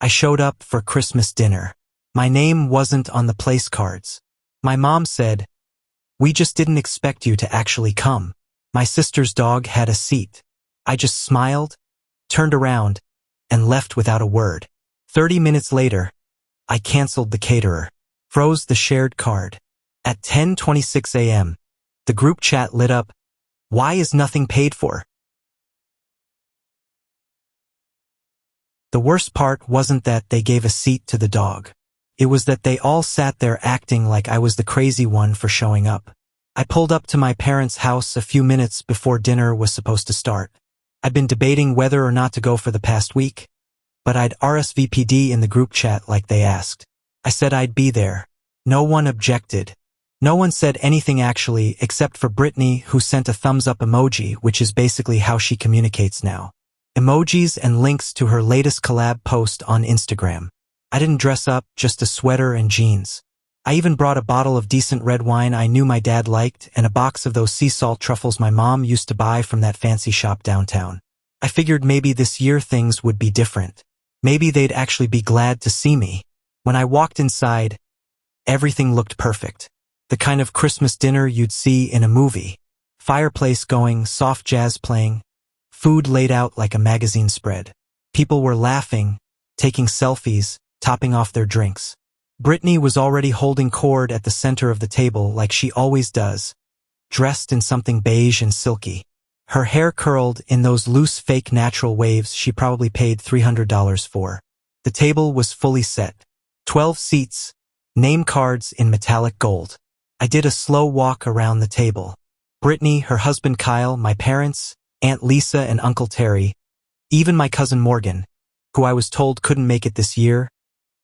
I showed up for Christmas dinner. My name wasn't on the place cards. My mom said, "We just didn't expect you to actually come." My sister's dog had a seat. I just smiled, turned around, and left without a word. 30 minutes later, I canceled the caterer, froze the shared card. At 10:26 a.m., the group chat lit up. Why is nothing paid for? The worst part wasn't that they gave a seat to the dog. It was that they all sat there acting like I was the crazy one for showing up. I pulled up to my parents' house a few minutes before dinner was supposed to start. I'd been debating whether or not to go for the past week, but I'd RSVP'd in the group chat like they asked. I said I'd be there. No one objected. No one said anything actually, except for Brittany, who sent a thumbs-up emoji, which is basically how she communicates now. Emojis and links to her latest collab post on Instagram. I didn't dress up, just a sweater and jeans. I even brought a bottle of decent red wine I knew my dad liked and a box of those sea salt truffles my mom used to buy from that fancy shop downtown. I figured maybe this year things would be different. Maybe they'd actually be glad to see me. When I walked inside, everything looked perfect. The kind of Christmas dinner you'd see in a movie. Fireplace going, soft jazz playing, food laid out like a magazine spread. People were laughing, taking selfies, topping off their drinks. Brittany was already holding cord at the center of the table like she always does, dressed in something beige and silky. Her hair curled in those loose fake natural waves she probably paid $300 for. The table was fully set. 12 seats, name cards in metallic gold. I did a slow walk around the table. Brittany, her husband Kyle, my parents, Aunt Lisa and Uncle Terry, even my cousin Morgan, who I was told couldn't make it this year,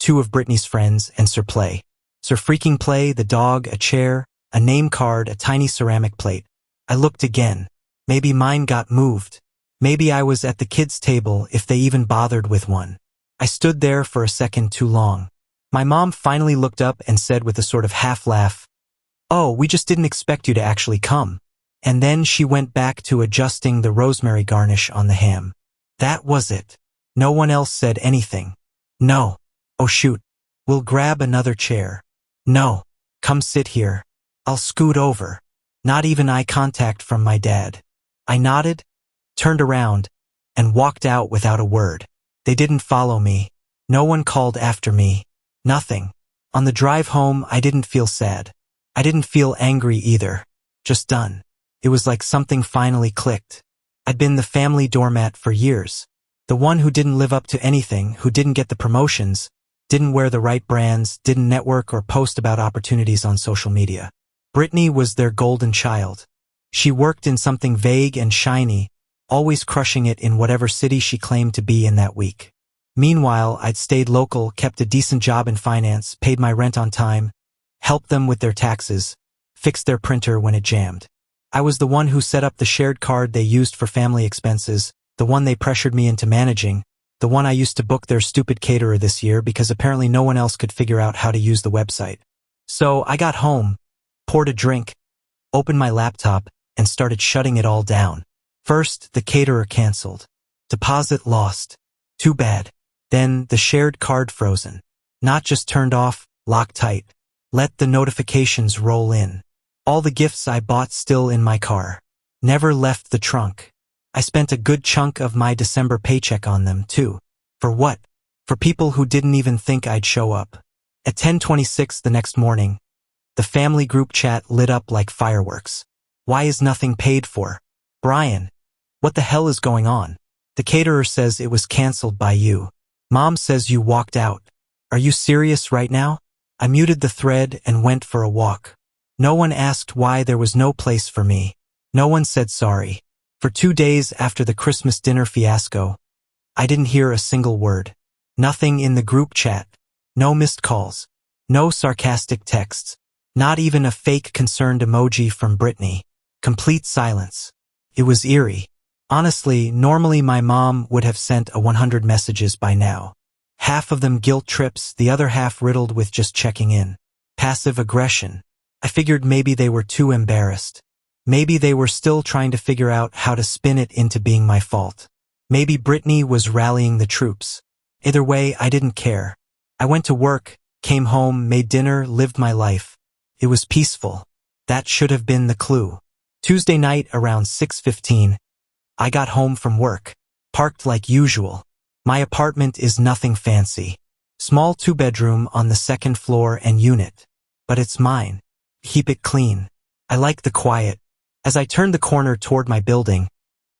2 of Brittany's friends, and Sir Play. Sir freaking Play, the dog, a chair, a name card, a tiny ceramic plate. I looked again. Maybe mine got moved. Maybe I was at the kids' table if they even bothered with one. I stood there for a second too long. My mom finally looked up and said with a sort of half-laugh, "Oh, we just didn't expect you to actually come." And then she went back to adjusting the rosemary garnish on the ham. That was it. No one else said anything. No. Oh shoot. We'll grab another chair. No. Come sit here. I'll scoot over. Not even eye contact from my dad. I nodded, turned around, and walked out without a word. They didn't follow me. No one called after me. Nothing. On the drive home, I didn't feel sad. I didn't feel angry either. Just done. It was like something finally clicked. I'd been the family doormat for years. The one who didn't live up to anything, who didn't get the promotions, didn't wear the right brands, didn't network or post about opportunities on social media. Brittany was their golden child. She worked in something vague and shiny, always crushing it in whatever city she claimed to be in that week. Meanwhile, I'd stayed local, kept a decent job in finance, paid my rent on time, helped them with their taxes, fixed their printer when it jammed. I was the one who set up the shared card they used for family expenses, the one they pressured me into managing, the one I used to book their stupid caterer this year because apparently no one else could figure out how to use the website. So I got home, poured a drink, opened my laptop, and started shutting it all down. First, the caterer canceled. Deposit lost. Too bad. Then, the shared card frozen. Not just turned off, locked tight. Let the notifications roll in. All the gifts I bought still in my car. Never left the trunk. I spent a good chunk of my December paycheck on them, too. For what? For people who didn't even think I'd show up. At 10:26 the next morning, the family group chat lit up like fireworks. Why is nothing paid for? Brian, what the hell is going on? The caterer says it was canceled by you. Mom says you walked out. Are you serious right now? I muted the thread and went for a walk. No one asked why there was no place for me. No one said sorry. For 2 days after the Christmas dinner fiasco, I didn't hear a single word. Nothing in the group chat. No missed calls. No sarcastic texts. Not even a fake concerned emoji from Brittany. Complete silence. It was eerie. Honestly, normally my mom would have sent 100 messages by now. Half of them guilt trips, the other half riddled with just checking in. Passive aggression. I figured maybe they were too embarrassed. Maybe they were still trying to figure out how to spin it into being my fault. Maybe Brittany was rallying the troops. Either way, I didn't care. I went to work, came home, made dinner, lived my life. It was peaceful. That should have been the clue. Tuesday night around 6:15, I got home from work, parked like usual. My apartment is nothing fancy. Small 2-bedroom on the second floor and unit. But it's mine. Keep it clean. I like the quiet. As I turned the corner toward my building,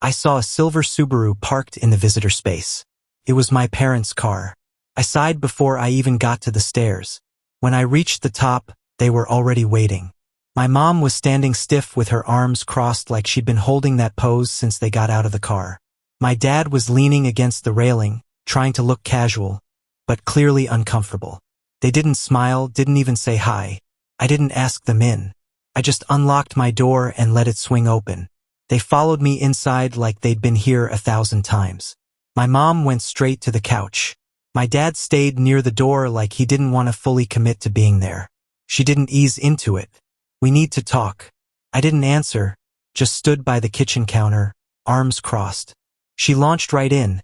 I saw a silver Subaru parked in the visitor space. It was my parents' car. I sighed before I even got to the stairs. When I reached the top, they were already waiting. My mom was standing stiff with her arms crossed like she'd been holding that pose since they got out of the car. My dad was leaning against the railing, trying to look casual, but clearly uncomfortable. They didn't smile, didn't even say hi. I didn't ask them in. I just unlocked my door and let it swing open. They followed me inside like they'd been here 1,000 times. My mom went straight to the couch. My dad stayed near the door like he didn't want to fully commit to being there. She didn't ease into it. We need to talk. I didn't answer, just stood by the kitchen counter, arms crossed. She launched right in,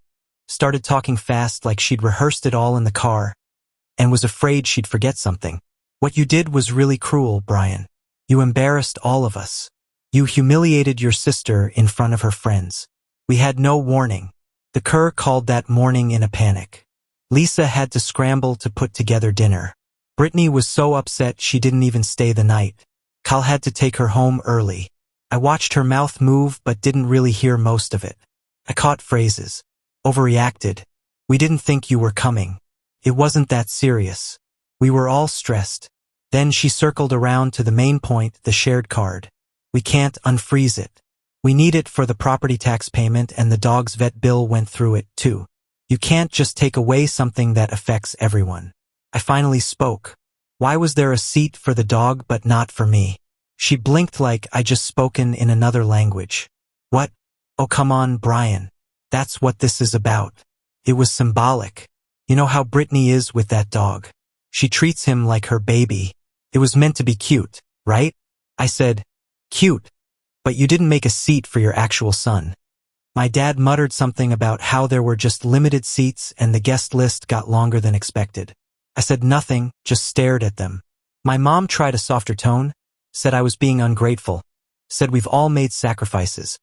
started talking fast like she'd rehearsed it all in the car, and was afraid she'd forget something. What you did was really cruel, Brian. You embarrassed all of us. You humiliated your sister in front of her friends. We had no warning. The Kerr called that morning in a panic. Lisa had to scramble to put together dinner. Brittany was so upset she didn't even stay the night. Cal had to take her home early. I watched her mouth move but didn't really hear most of it. I caught phrases. Overreacted. We didn't think you were coming. It wasn't that serious. We were all stressed. Then she circled around to the main point, the shared card. We can't unfreeze it. We need it for the property tax payment, and the dog's vet bill went through it, too. You can't just take away something that affects everyone. I finally spoke. Why was there a seat for the dog but not for me? She blinked like I just spoken in another language. What? Oh, come on, Brian. That's what this is about. It was symbolic. You know how Brittany is with that dog. She treats him like her baby. It was meant to be cute, right? I said, cute. But you didn't make a seat for your actual son. My dad muttered something about how there were just limited seats and the guest list got longer than expected. I said nothing, just stared at them. My mom tried a softer tone, said I was being ungrateful, said we've all made sacrifices,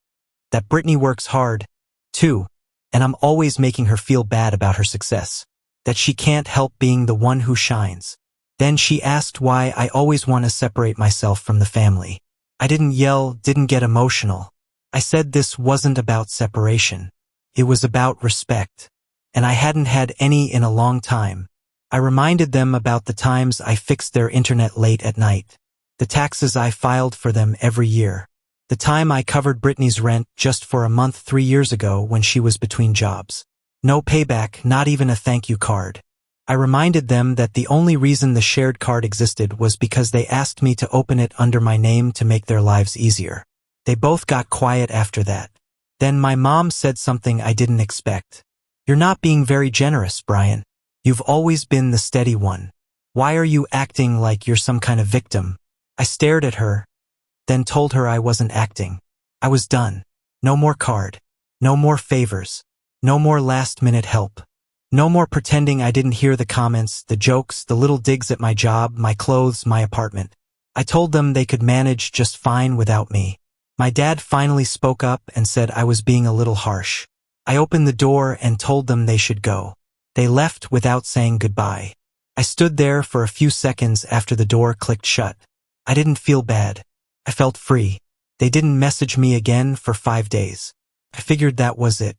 that Brittany works hard, too, and I'm always making her feel bad about her success, that she can't help being the one who shines. Then she asked why I always want to separate myself from the family. I didn't yell, didn't get emotional. I said this wasn't about separation. It was about respect. And I hadn't had any in a long time. I reminded them about the times I fixed their internet late at night. The taxes I filed for them every year. The time I covered Brittany's rent just for a month 3 years ago when she was between jobs. No payback, not even a thank you card. I reminded them that the only reason the shared card existed was because they asked me to open it under my name to make their lives easier. They both got quiet after that. Then my mom said something I didn't expect. You're not being very generous, Brian. You've always been the steady one. Why are you acting like you're some kind of victim? I stared at her, then told her I wasn't acting. I was done. No more card. No more favors. No more last-minute help. No more pretending I didn't hear the comments, the jokes, the little digs at my job, my clothes, my apartment. I told them they could manage just fine without me. My dad finally spoke up and said I was being a little harsh. I opened the door and told them they should go. They left without saying goodbye. I stood there for a few seconds after the door clicked shut. I didn't feel bad. I felt free. They didn't message me again for 5 days. I figured that was it.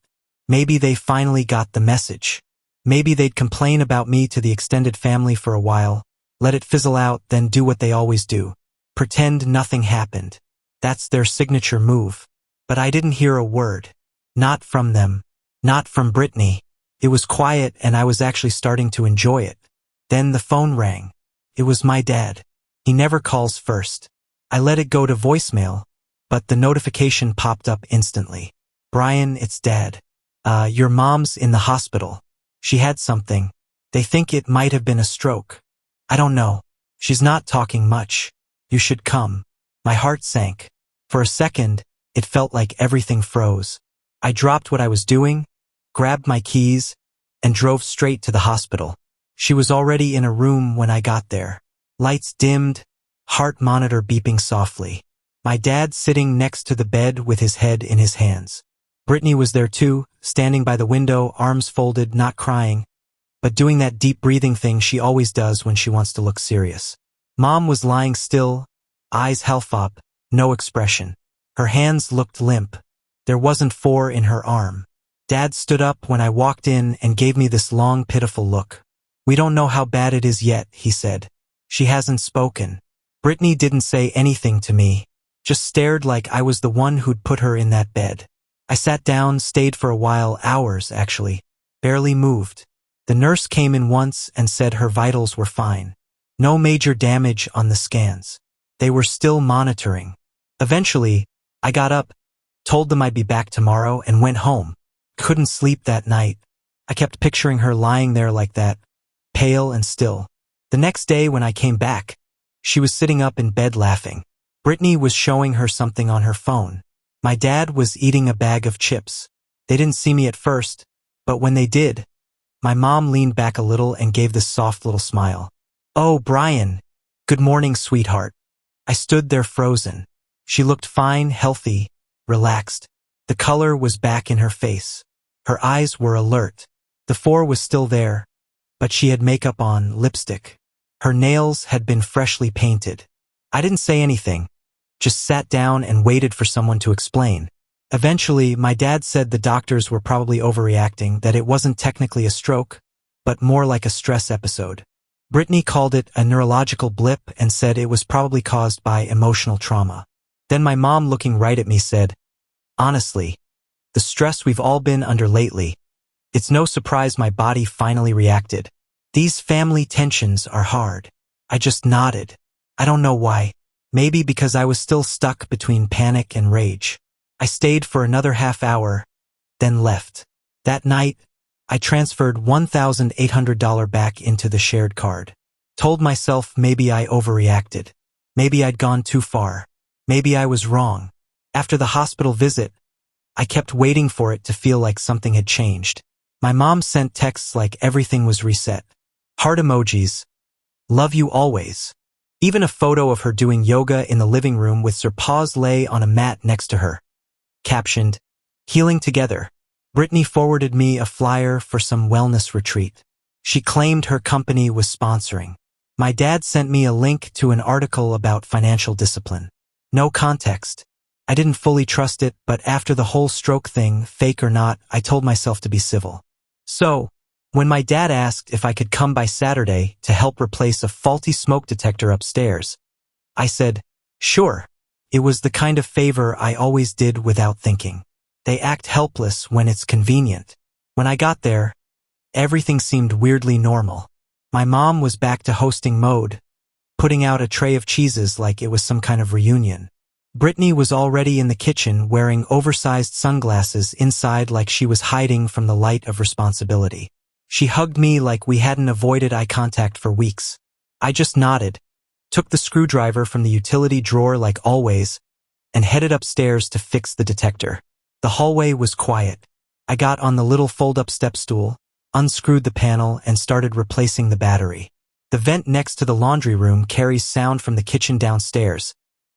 Maybe they finally got the message. Maybe they'd complain about me to the extended family for a while, let it fizzle out, then do what they always do. Pretend nothing happened. That's their signature move. But I didn't hear a word. Not from them. Not from Brittany. It was quiet and I was actually starting to enjoy it. Then the phone rang. It was my dad. He never calls first. I let it go to voicemail, but the notification popped up instantly. Brian, it's Dad. Your mom's in the hospital. She had something. They think it might have been a stroke. I don't know. She's not talking much. You should come. My heart sank. For a second, it felt like everything froze. I dropped what I was doing, grabbed my keys, and drove straight to the hospital. She was already in a room when I got there. Lights dimmed, heart monitor beeping softly. My dad sitting next to the bed with his head in his hands. Brittany was there too, standing by the window, arms folded, not crying, but doing that deep breathing thing she always does when she wants to look serious. Mom was lying still, eyes half up, no expression. Her hands looked limp. There wasn't four in her arm. Dad stood up when I walked in and gave me this long, pitiful look. "We don't know how bad it is yet," he said. "She hasn't spoken." Brittany didn't say anything to me, just stared like I was the one who'd put her in that bed. I sat down, stayed for a while, hours actually, barely moved. The nurse came in once and said her vitals were fine. No major damage on the scans. They were still monitoring. Eventually, I got up, told them I'd be back tomorrow, and went home. Couldn't sleep that night. I kept picturing her lying there like that, pale and still. The next day when I came back, she was sitting up in bed laughing. Brittany was showing her something on her phone. My dad was eating a bag of chips. They didn't see me at first, but when they did, my mom leaned back a little and gave this soft little smile. "Oh, Brian. Good morning, sweetheart." I stood there frozen. She looked fine, healthy, relaxed. The color was back in her face. Her eyes were alert. The four was still there, but she had makeup on, lipstick. Her nails had been freshly painted. I didn't say anything, just sat down and waited for someone to explain. Eventually, my dad said the doctors were probably overreacting, that it wasn't technically a stroke, but more like a stress episode. Brittany called it a neurological blip and said it was probably caused by emotional trauma. Then my mom, looking right at me, said, "Honestly, the stress we've all been under lately, it's no surprise my body finally reacted. These family tensions are hard." I just nodded. I don't know why. Maybe because I was still stuck between panic and rage. I stayed for another half hour, then left. That night, I transferred $1,800 back into the shared card. Told myself maybe I overreacted. Maybe I'd gone too far. Maybe I was wrong. After the hospital visit, I kept waiting for it to feel like something had changed. My mom sent texts like everything was reset. Heart emojis. "Love you always." Even a photo of her doing yoga in the living room with her paws lay on a mat next to her. Captioned, "Healing Together." Brittany forwarded me a flyer for some wellness retreat. She claimed her company was sponsoring. My dad sent me a link to an article about financial discipline. No context. I didn't fully trust it, but after the whole stroke thing, fake or not, I told myself to be civil. So, when my dad asked if I could come by Saturday to help replace a faulty smoke detector upstairs, I said, sure. It was the kind of favor I always did without thinking. They act helpless when it's convenient. When I got there, everything seemed weirdly normal. My mom was back to hosting mode, putting out a tray of cheeses like it was some kind of reunion. Brittany was already in the kitchen wearing oversized sunglasses inside like she was hiding from the light of responsibility. She hugged me like we hadn't avoided eye contact for weeks. I just nodded, took the screwdriver from the utility drawer like always, and headed upstairs to fix the detector. The hallway was quiet. I got on the little fold-up step stool, unscrewed the panel, and started replacing the battery. The vent next to the laundry room carries sound from the kitchen downstairs,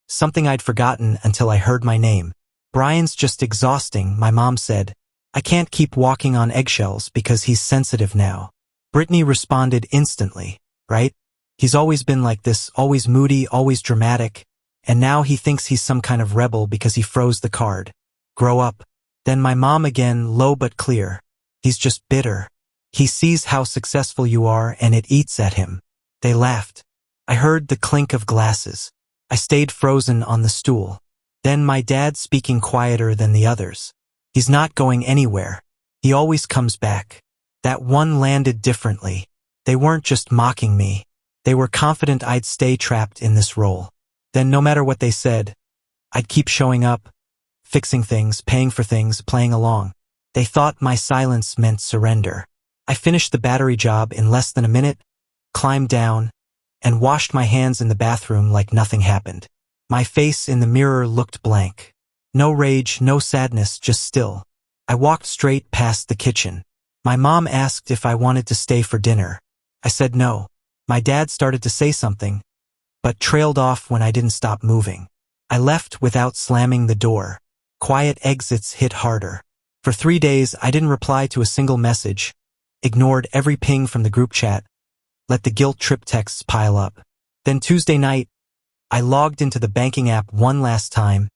something I'd forgotten until I heard my name. "Brian's just exhausting," my mom said. "I can't keep walking on eggshells because he's sensitive now." Brittany responded instantly, right? He's always been like this, always moody, always dramatic, and now he thinks he's some kind of rebel because he froze the card. Grow up. Then my mom again, low but clear. "He's just bitter. He sees how successful you are and it eats at him." They laughed. I heard the clink of glasses. I stayed frozen on the stool. Then my dad, speaking quieter than the others. "He's not going anywhere. He always comes back." That one landed differently. They weren't just mocking me. They were confident I'd stay trapped in this role. Then no matter what they said, I'd keep showing up, fixing things, paying for things, playing along. They thought my silence meant surrender. I finished the battery job in less than a minute, climbed down, and washed my hands in the bathroom like nothing happened. My face in the mirror looked blank. No rage, no sadness, just still. I walked straight past the kitchen. My mom asked if I wanted to stay for dinner. I said no. My dad started to say something, but trailed off when I didn't stop moving. I left without slamming the door. Quiet exits hit harder. For 3 days, I didn't reply to a single message, ignored every ping from the group chat, let the guilt trip texts pile up. Then Tuesday night, I logged into the banking app one last time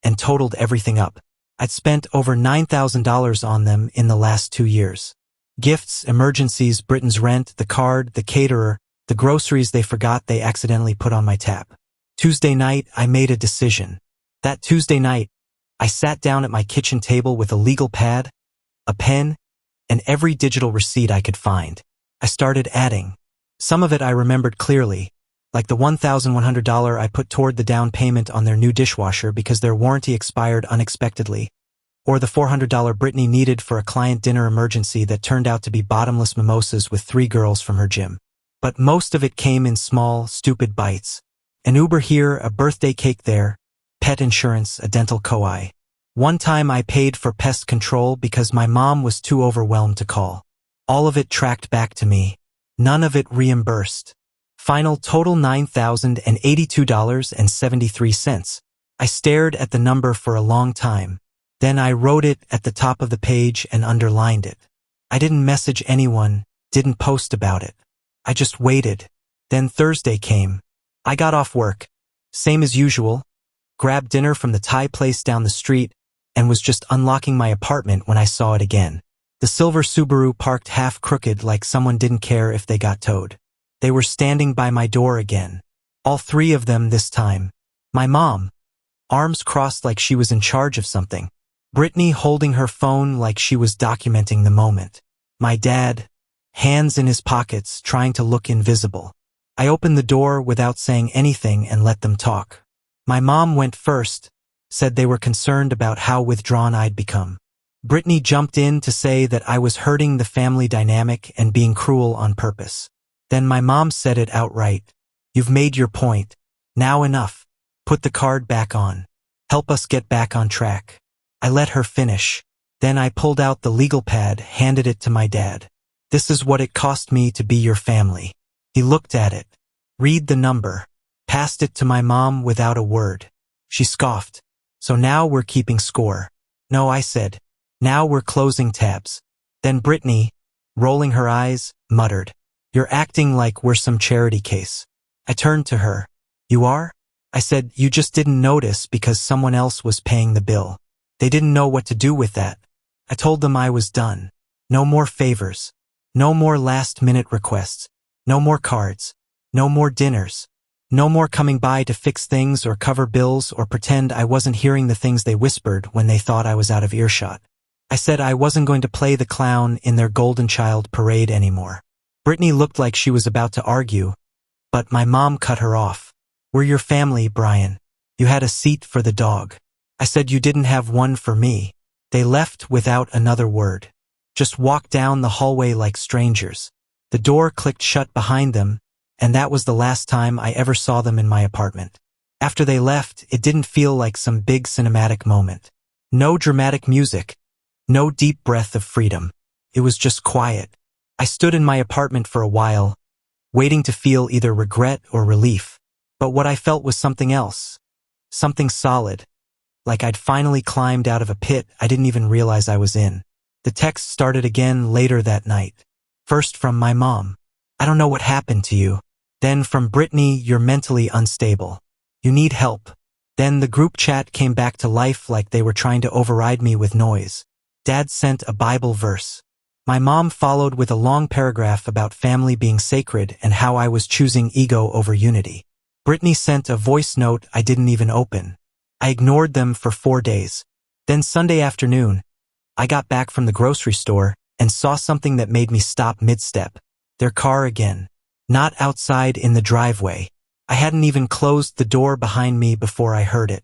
and totaled everything up. I'd spent over $9,000 on them in the last 2 years. Gifts, emergencies, Britain's rent, the card, the caterer, the groceries they forgot they accidentally put on my tab. Tuesday night, I made a decision. That Tuesday night, I sat down at my kitchen table with a legal pad, a pen, and every digital receipt I could find. I started adding. Some of it I remembered clearly, like the $1,100 I put toward the down payment on their new dishwasher because their warranty expired unexpectedly, or the $400 Brittany needed for a client dinner emergency that turned out to be bottomless mimosas with 3 girls from her gym. But most of it came in small, stupid bites. An Uber here, a birthday cake there, pet insurance, a dental co-I. One time I paid for pest control because my mom was too overwhelmed to call. All of it tracked back to me. None of it reimbursed. Final total $9,082.73. I stared at the number for a long time. Then I wrote it at the top of the page and underlined it. I didn't message anyone, didn't post about it. I just waited. Then Thursday came. I got off work, same as usual, grabbed dinner from the Thai place down the street, and was just unlocking my apartment when I saw it again. The silver Subaru parked half crooked like someone didn't care if they got towed. They were standing by my door again. All 3 of them this time. My mom, arms crossed like she was in charge of something. Brittany holding her phone like she was documenting the moment. My dad, hands in his pockets, trying to look invisible. I opened the door without saying anything and let them talk. My mom went first, said they were concerned about how withdrawn I'd become. Brittany jumped in to say that I was hurting the family dynamic and being cruel on purpose. Then my mom said it outright. You've made your point. Now enough. Put the card back on. Help us get back on track. I let her finish. Then I pulled out the legal pad, handed it to my dad. This is what it cost me to be your family. He looked at it. Read the number. Passed it to my mom without a word. She scoffed. So now we're keeping score. No, I said. Now we're closing tabs. Then Brittany, rolling her eyes, muttered. You're acting like we're some charity case. I turned to her. You are? I said, you just didn't notice because someone else was paying the bill. They didn't know what to do with that. I told them I was done. No more favors. No more last-minute requests. No more cards. No more dinners. No more coming by to fix things or cover bills or pretend I wasn't hearing the things they whispered when they thought I was out of earshot. I said I wasn't going to play the clown in their golden child parade anymore. Brittany looked like she was about to argue, but my mom cut her off. We're your family, Brian. You had a seat for the dog. I said you didn't have one for me. They left without another word. Just walked down the hallway like strangers. The door clicked shut behind them, and that was the last time I ever saw them in my apartment. After they left, it didn't feel like some big cinematic moment. No dramatic music. No deep breath of freedom. It was just quiet. I stood in my apartment for a while, waiting to feel either regret or relief. But what I felt was something else. Something solid. Like I'd finally climbed out of a pit I didn't even realize I was in. The text started again later that night. First from my mom. I don't know what happened to you. Then from Brittany, you're mentally unstable. You need help. Then the group chat came back to life like they were trying to override me with noise. Dad sent a Bible verse. My mom followed with a long paragraph about family being sacred and how I was choosing ego over unity. Brittany sent a voice note I didn't even open. I ignored them for 4 days. Then Sunday afternoon, I got back from the grocery store and saw something that made me stop mid-step. Their car again. Not outside in the driveway. I hadn't even closed the door behind me before I heard it.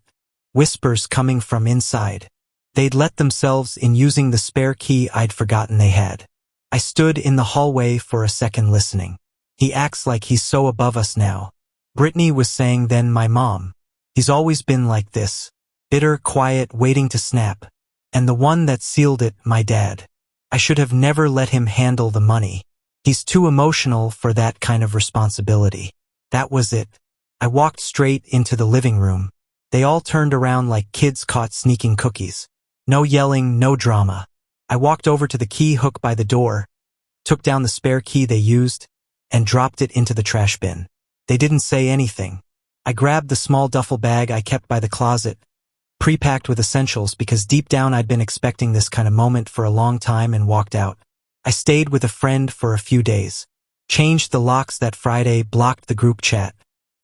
Whispers coming from inside. They'd let themselves in using the spare key I'd forgotten they had. I stood in the hallway for a second listening. He acts like he's so above us now. Brittany was saying then my mom. He's always been like this. Bitter, quiet, waiting to snap. And the one that sealed it, my dad. I should have never let him handle the money. He's too emotional for that kind of responsibility. That was it. I walked straight into the living room. They all turned around like kids caught sneaking cookies. No yelling, no drama. I walked over to the key hook by the door, took down the spare key they used, and dropped it into the trash bin. They didn't say anything. I grabbed the small duffel bag I kept by the closet, pre-packed with essentials because deep down I'd been expecting this kind of moment for a long time, and walked out. I stayed with a friend for a few days. Changed the locks that Friday, blocked the group chat.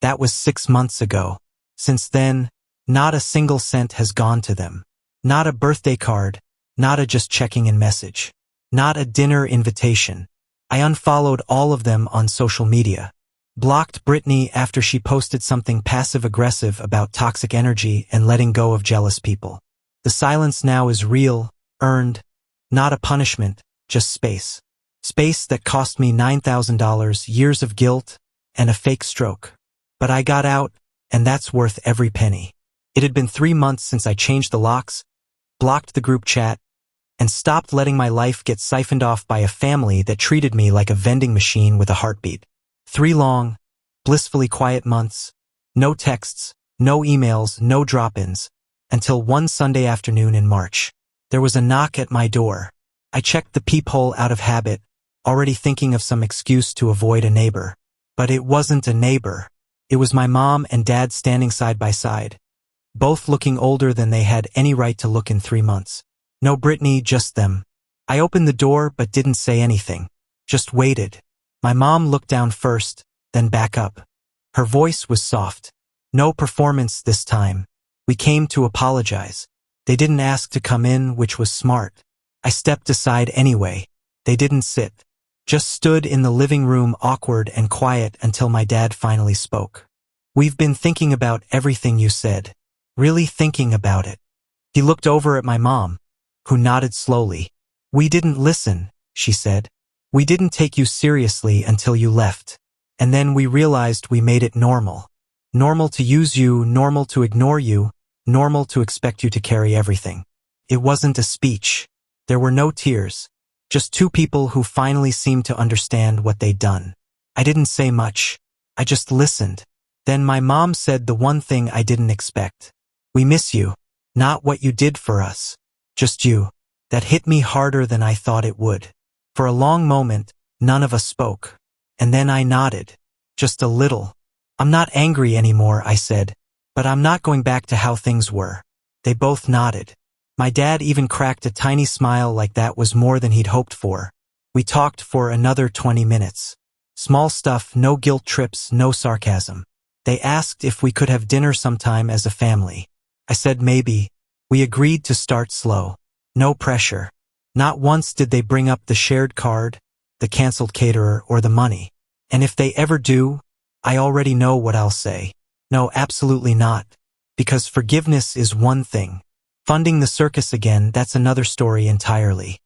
That was 6 months ago. Since then, not a single cent has gone to them. Not a birthday card, not a just checking in message. Not a dinner invitation. I unfollowed all of them on social media. Blocked Brittany after she posted something passive-aggressive about toxic energy and letting go of jealous people. The silence now is real, earned, not a punishment, just space. Space that cost me $9,000, years of guilt, and a fake stroke. But I got out, and that's worth every penny. It had been 3 months since I changed the locks, blocked the group chat, and stopped letting my life get siphoned off by a family that treated me like a vending machine with a heartbeat. 3 long, blissfully quiet months, no texts, no emails, no drop-ins, until one Sunday afternoon in March. There was a knock at my door. I checked the peephole out of habit, already thinking of some excuse to avoid a neighbor. But it wasn't a neighbor. It was my mom and dad standing side by side, both looking older than they had any right to look in 3 months. No Brittany, just them. I opened the door but didn't say anything. Just waited. My mom looked down first, then back up. Her voice was soft. No performance this time. We came to apologize. They didn't ask to come in, which was smart. I stepped aside anyway. They didn't sit. Just stood in the living room, awkward and quiet, until my dad finally spoke. "We've been thinking about everything you said. Really thinking about it." He looked over at my mom, who nodded slowly. "We didn't listen," she said. "We didn't take you seriously until you left. And then we realized we made it normal. Normal to use you, normal to ignore you, normal to expect you to carry everything." It wasn't a speech. There were no tears. Just 2 people who finally seemed to understand what they'd done. I didn't say much. I just listened. Then my mom said the one thing I didn't expect. "We miss you. Not what you did for us. Just you." That hit me harder than I thought it would. For a long moment, none of us spoke. And then I nodded. Just a little. "I'm not angry anymore," I said. "But I'm not going back to how things were." They both nodded. My dad even cracked a tiny smile, like that was more than he'd hoped for. We talked for another 20 minutes. Small stuff, no guilt trips, no sarcasm. They asked if we could have dinner sometime as a family. I said maybe. We agreed to start slow. No pressure. Not once did they bring up the shared card, the canceled caterer, or the money. And if they ever do, I already know what I'll say. No, absolutely not. Because forgiveness is one thing. Funding the circus again, that's another story entirely.